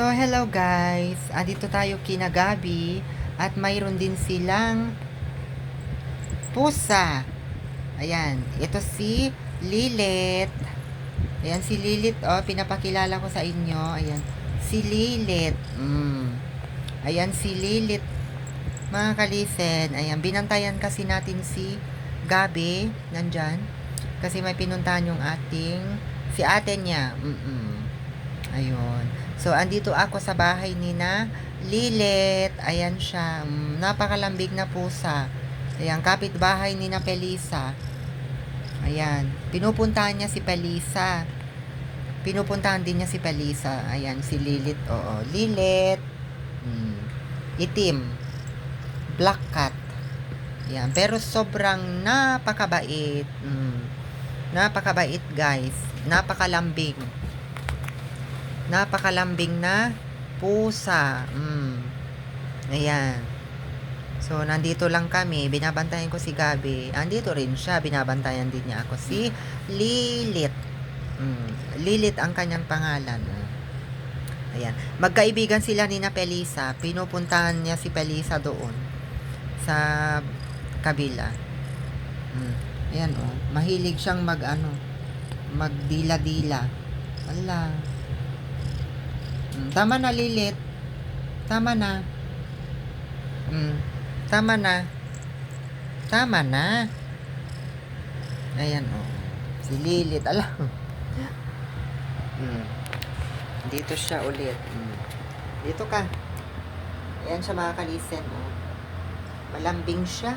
So, hello guys. Dito tayo kina Gabi at mayroon din silang pusa. Ayan, ito si Lilit. Ayan si Lilit, oh, pinapakilala ko sa inyo. Ayan, si Lilit. Ayan si Lilit, mga kalisen. Ayan, binantayan kasi natin si Gabi, nandyan. Kasi may pinuntahan yung si ate niya. Ayun. So, andito ako sa bahay ni na Lilit. Ayan siya. Napakalambig na pusa. Ayan, kapitbahay ni na Pelisa. Ayan. Pinupuntahan niya si Pelisa. Pinupuntahan din niya si Pelisa. Ayan, si Lilit. Oo, Lilit. Itim. Black cat. Ayan. Pero sobrang napakabait. Napakabait, guys. Napakalambing. Napakalambing na pusa. Ayan. So, nandito lang kami. Binabantayan ko si Gabi. Andito rin siya. Binabantayan din niya ako. Si Lilit. Lilit ang kanyang pangalan. Ayan. Magkaibigan sila ni na Pelisa. Pinupuntahan niya si Pelisa doon. Sa kabila. Ayan, oh. Mahilig siyang magdila-dila. Ala. Tama na, Lilit. Tama na. Tama na. Tama na. Ayan, oh. Si Lilit. Alam. Dito siya ulit. Dito ka. Ayan siya, mga kalisen, oh. Malambing siya.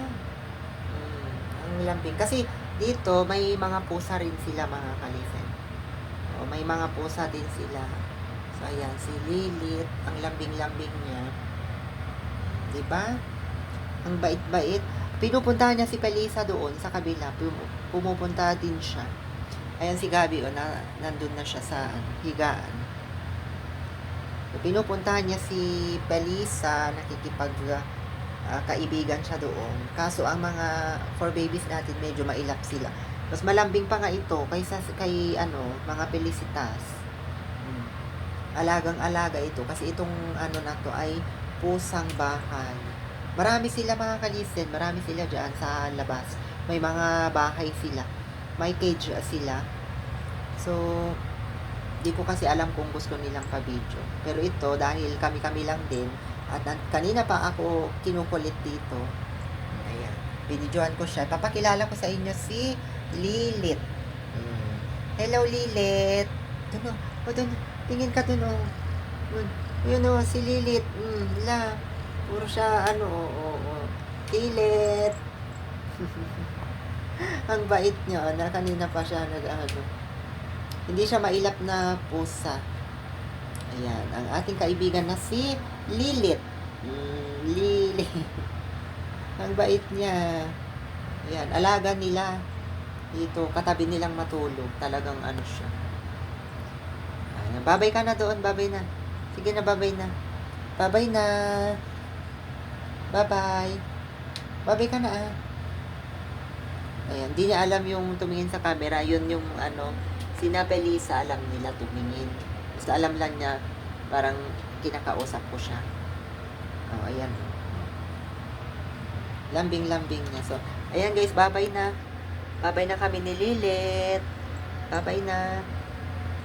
Ang lambing. Kasi dito, may mga pusa rin sila, mga kalisen. Oh, may mga pusa din sila. So, ayan, si Lilit, ang lambing-lambing niya. Diba? Ang bait-bait. Pinupuntahan niya si Pelisa doon sa kabila. Pumupunta din siya. Ayan si Gabi, nandun na siya sa higaan. So, pinupuntahan niya si Pelisa, kaibigan siya doon. Kaso, ang mga 4 babies natin, medyo mailap sila. Mas malambing pa nga ito kaysa kay mga Pelicitas. Alagang-alaga ito kasi itong na to ay pusang bahay. Marami sila, mga kalisen, marami sila diyan sa labas. May mga bahay sila. May cage sila. So, di ko kasi alam kung gusto nilang pa-video. Pero ito, dahil kami-kami lang din, at kanina pa ako kinukulit dito. Ayan. Binidyoan ko siya. Papakilala ko sa inyo si Lilit. Hello, Lilit. Doon. Tingin ka dun, oh. Yun, oh, si Lilit. Puro siya, Lilit. Ang bait niya, kanina pa siya Hindi siya mailap na pusa. Ayan, ang ating kaibigan na si Lilit. Lilit. Ang bait niya. Ayan, alaga nila. Dito, katabi nilang matulog. Talagang siya. Babay ka na doon, babay na. Sige na, babay na. Babay na. Bye-bye. Babay ka na, Ayan, di niya alam yung tumingin sa camera. Yun yung sina Pelisa, alam nila tumingin. Basta alam lang niya, parang kinakausap ko siya. Oh, ayan. Lambing-lambing niya. So, ayan guys, babay na. Babay na kami ni Lilit. Babay na.